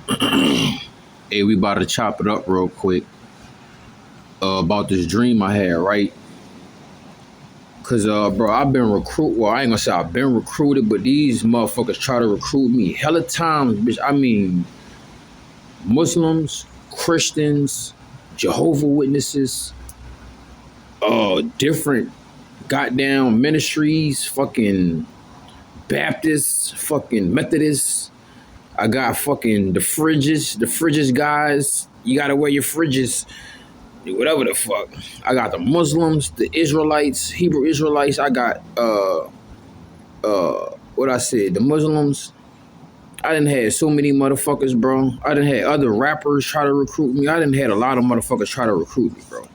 Hey, we about to chop it up real quick about this dream I had, right? Cause bro, I've been recruited. Well, I ain't gonna say I've been recruited, but these motherfuckers try to recruit me hella times, bitch. I mean, Muslims, Christians, Jehovah Witnesses, different goddamn ministries, fucking Baptists, fucking Methodists. I got fucking the fridges guys. You gotta wear your fridges, whatever the fuck. I got the Muslims, the Israelites, Hebrew Israelites. I got what I said, the Muslims. I done had so many motherfuckers, bro. I done had other rappers try to recruit me. I done had a lot of motherfuckers try to recruit me, bro.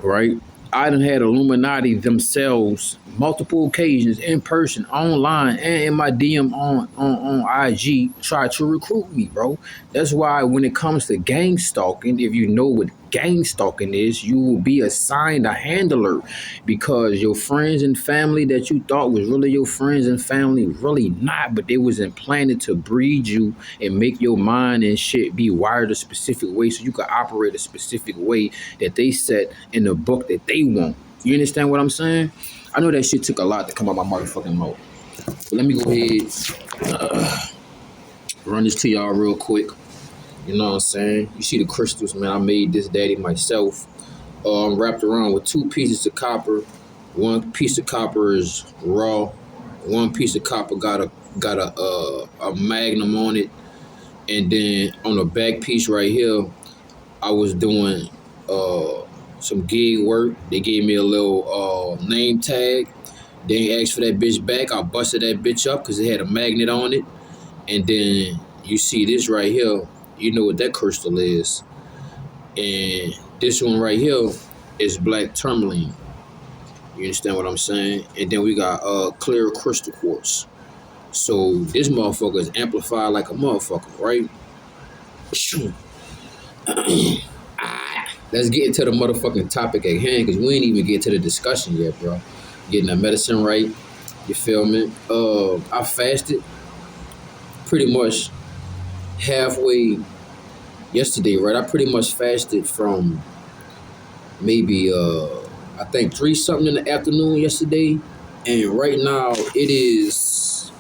Right? I done had Illuminati themselves multiple occasions in person, online, and in my DM on IG try to recruit me, bro. That's why when it comes to gang stalking, if you know what gang stalking is, you will be assigned a handler because your friends and family that you thought was really your friends and family, really not, but they was implanted to breed you and make your mind and shit be wired a specific way so you could operate a specific way that they set in the book that they want. You understand what I'm saying? I know that shit took a lot to come out my motherfucking mouth. But let me go ahead, run this to y'all real quick. You know what I'm saying? You see the crystals, man. I made this daddy myself. I'm wrapped around with 2 pieces of copper. One piece of copper is raw. One piece of copper got a magnum on it. And then on the back piece right here, I was doing some gig work. They gave me a little name tag. They asked for that bitch back. I busted that bitch up because it had a magnet on it. And then you see this right here. You know what that crystal is. And this one right here is black tourmaline. You understand what I'm saying? And then we got clear crystal quartz. So this motherfucker is amplified like a motherfucker, right? Let's get into the motherfucking topic at hand because we ain't even get to the discussion yet, bro. Getting that medicine right. You feel me? I fasted pretty much halfway yesterday, right? I pretty much fasted from maybe I think 3 something in the afternoon yesterday, and right now it is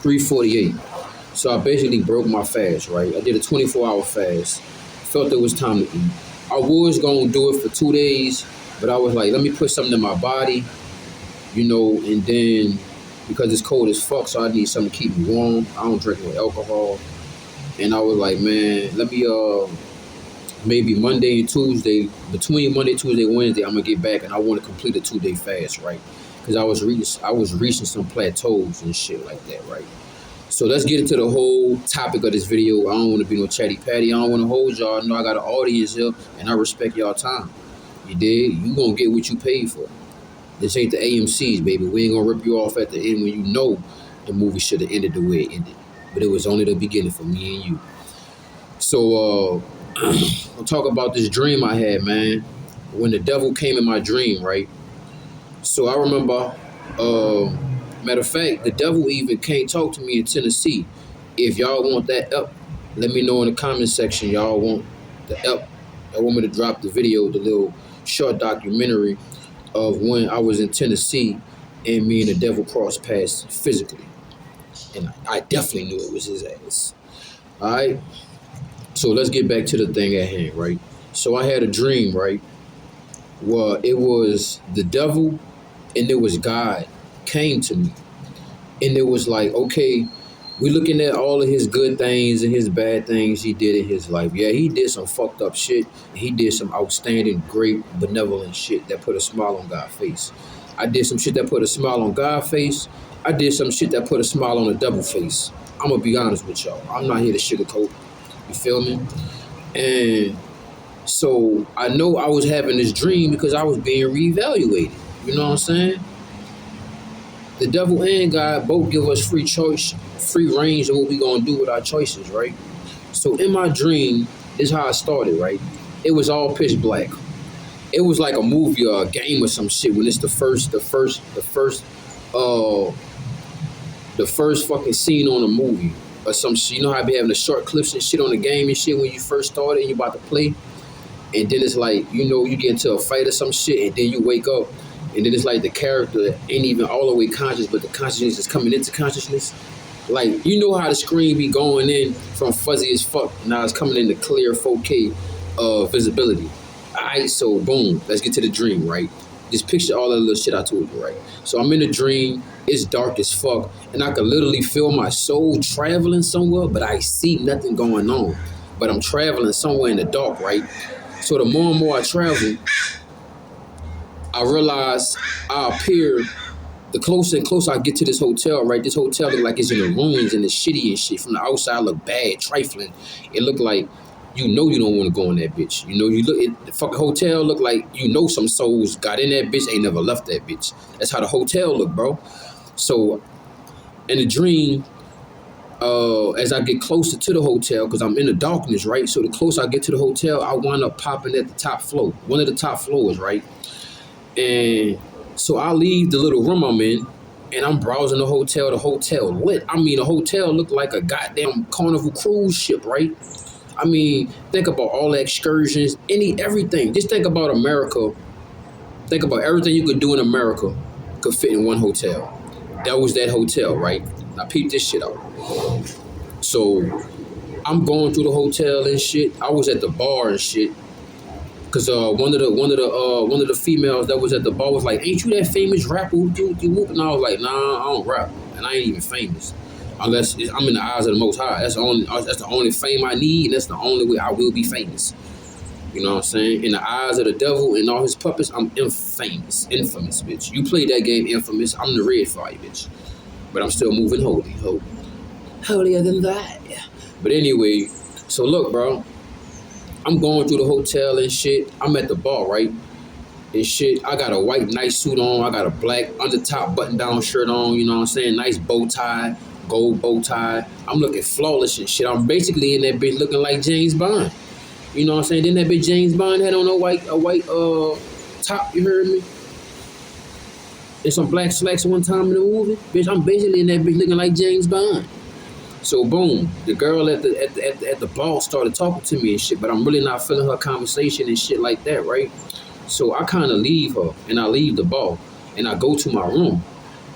3:48. So I basically broke my fast, right? I did a 24-hour fast. Felt it was time to eat. I was gonna do it for 2 days, but I was like, let me put something in my body, you know, and then because it's cold as fuck, so I need something to keep me warm. I don't drink no alcohol. And I was like, man, let me maybe Monday and Tuesday, between Monday, Tuesday, Wednesday, I'm gonna get back and I want to complete a 2-day fast, right? Because I was reaching some plateaus and shit like that, right? So let's get into the whole topic of this video. I don't want to be no chatty patty. I don't want to hold y'all. I know I got an audience here and I respect y'all time. You dig? You gonna get what you paid for. This ain't the AMC's, baby. We ain't gonna rip you off at the end when you know the movie should have ended the way it ended. But it was only the beginning for me and you. So I'll talk about this dream I had, man. When the devil came in my dream, right? So I remember, matter of fact, the devil even can't talk to me in Tennessee. If y'all want that up, let me know in the comment section. Y'all want the up. I want me to drop the video, the little short documentary of when I was in Tennessee and me and the devil crossed paths physically. And I definitely knew it was his ass. All right? So let's get back to the thing at hand, right? So I had a dream, right? Well, it was the devil and it was God came to me. And it was like, okay, we're looking at all of his good things and his bad things he did in his life. Yeah, he did some fucked up shit. He did some outstanding, great, benevolent shit that put a smile on God's face. I did some shit that put a smile on God's face. I did some shit that put a smile on the devil's face. I'm going to be honest with y'all. I'm not here to sugarcoat. You feel me? And so I know I was having this dream because I was being reevaluated. You know what I'm saying? The devil and God both give us free choice, free range of what we gonna do with our choices, right? So in my dream, this is how I started, right? It was all pitch black. It was like a movie or a game or some shit when it's the first fucking scene on a movie. or some shit. You know how I be having the short clips and shit on the game and shit when you first started and you about to play, and then it's like, you know, you get into a fight or some shit, and then you wake up, and then it's like the character ain't even all the way conscious, but the consciousness is coming into consciousness. Like, you know how the screen be going in from fuzzy as fuck, now it's coming into clear 4K visibility. Alright, so boom, let's get to the dream, right? Just picture all that little shit I told you, right? So I'm in a dream, it's dark as fuck, and I can literally feel my soul traveling somewhere, but I see nothing going on. But I'm traveling somewhere in the dark, right? So the more and more I travel, I realize I appear, the closer and closer I get to this hotel, right? This hotel look like it's in the ruins and it's shitty and shit. From the outside, look bad, trifling. It look like, you know, you don't want to go in that bitch. You know, you look at the fucking hotel, look like, you know, some souls got in that bitch, ain't never left that bitch. That's how the hotel look, bro. So in the dream, as I get closer to the hotel, because I'm in the darkness, right? So the closer I get to the hotel, I wind up popping at the top floor, one of the top floors, right? And so I leave the little room I'm in, and I'm browsing the hotel lit. I mean, the hotel looked like a goddamn Carnival cruise ship, right? I mean, think about all the excursions, everything. Just think about America. Think about everything you could do in America could fit in one hotel. That was that hotel, right? Now peep this shit out. So I'm going through the hotel and shit. I was at the bar and shit. Cause one of the females that was at the bar was like, "Ain't you that famous rapper who do whoop?" And I was like, "Nah, I don't rap, and I ain't even famous, unless I'm in the eyes of the Most High. That's the only fame I need, and that's the only way I will be famous." You know what I'm saying? In the eyes of the devil and all his puppets, I'm infamous, bitch. You played that game, Infamous. I'm the red fire, bitch. But I'm still moving holier than that. But anyway, so look, bro. I'm going through the hotel and shit. I'm at the bar, right? And shit, I got a white nice suit on. I got a black under top button down shirt on. You know what I'm saying? Nice bow tie, gold bow tie. I'm looking flawless and shit. I'm basically in that bitch looking like James Bond. You know what I'm saying? Didn't that bitch James Bond had on a white top? You heard me? And some black slacks one time in the movie. Bitch, I'm basically in that bitch looking like James Bond. So boom, the girl at the bar started talking to me and shit, but I'm really not feeling her conversation and shit like that, right? So I kind of leave her, and I leave the bar, and I go to my room,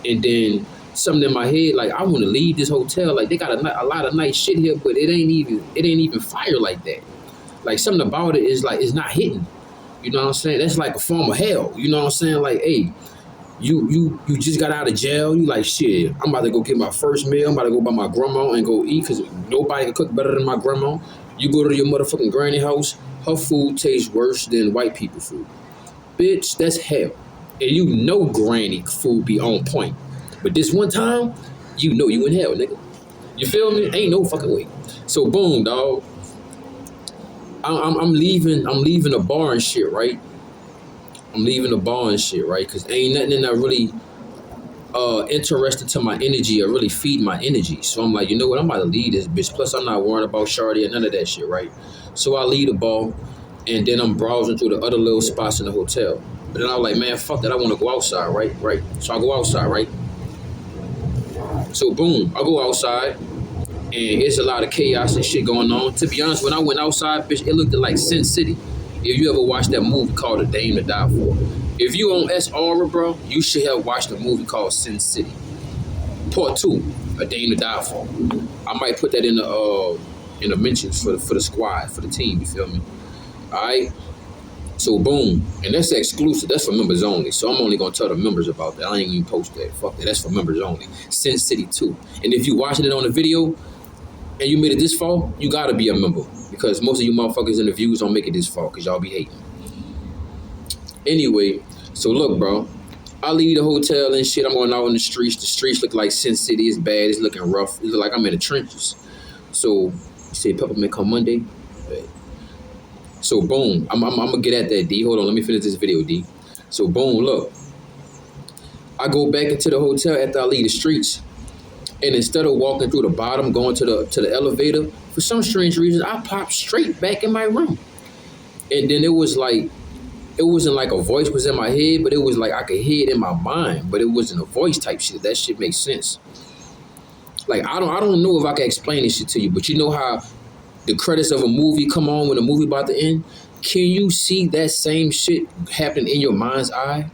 and then something in my head, like, I want to leave this hotel. Like, they got a lot of nice shit here, but it ain't even fire like that. Like, something about it is like, it's not hitting. You know what I'm saying? That's like a form of hell. You know what I'm saying? Like, hey, you just got out of jail. You like, shit, I'm about to go get my first meal. I'm about to go by my grandma and go eat, because nobody can cook better than my grandma. You go to your motherfucking granny house, her food tastes worse than white people food. Bitch, that's hell. And you know granny food be on point. But this one time, you know you in hell, nigga. You feel me? Ain't no fucking way. So boom, dog. I'm leaving the bar and shit, right? I'm leaving the bar and shit, right? Because ain't nothing in that really interested to my energy or really feed my energy. So I'm like, you know what? I'm about to leave this bitch. Plus, I'm not worried about Shardy or none of that shit, right? So I leave the bar, and then I'm browsing through the other little spots in the hotel. But then I was like, man, fuck that. I want to go outside, right? Right. So I go outside, right? So boom, I go outside, and it's a lot of chaos and shit going on. To be honest, when I went outside, bitch, it looked like Sin City. If you ever watched that movie called A Dame to Die For. If you on S. Aura, bro, you should have watched a movie called Sin City. Part 2, A Dame to Die For. I might put that in the mentions for the squad, for the team, you feel me? Alright? So boom. And that's exclusive. That's for members only. So I'm only gonna tell the members about that. I ain't even post that. Fuck that. That's for members only. Sin City 2. And if you watching it on the video and you made it this far, you gotta be a member. Because most of you motherfuckers in the views don't make it this far, because y'all be hating. Anyway, so look, bro. I leave the hotel and shit. I'm going out in the streets. The streets look like Sin City. It's bad. It's looking rough. It look like I'm in the trenches. So, you say Peppermint come Monday? So, boom. I'm going to get at that, D. Hold on. Let me finish this video, D. So, boom, look. I go back into the hotel after I leave the streets. And instead of walking through the bottom, going to the elevator, for some strange reason, I popped straight back in my room. And then it was like, it wasn't like a voice was in my head, but it was like I could hear it in my mind, but it wasn't a voice type shit. That shit makes sense. Like I don't know if I can explain this shit to you, but you know how the credits of a movie come on when the movie about to end? Can you see that same shit happen in your mind's eye?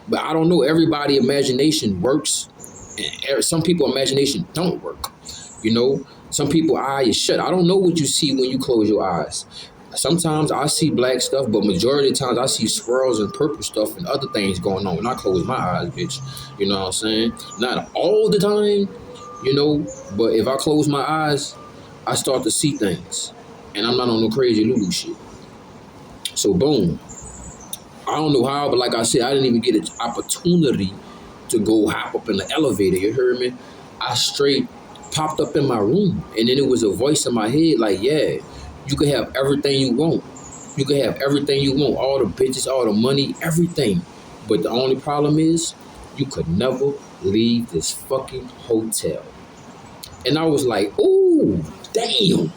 But I don't know. Everybody imagination works, and some people imagination don't work. You know, some people eye is shut. I don't know what you see when you close your eyes. Sometimes I see black stuff, but majority of the times I see swirls and purple stuff and other things going on when I close my eyes, bitch. You know what I'm saying? Not all the time, you know, but if I close my eyes, I start to see things. And I'm not on no crazy Lulu shit. So boom. I don't know how, but like I said, I didn't even get an opportunity to go hop up in the elevator. You heard me? I straight popped up in my room, and then it was a voice in my head like, yeah, you can have everything you want. You can have everything you want, all the bitches, all the money, everything. But the only problem is you could never leave this fucking hotel. And I was like, ooh, damn.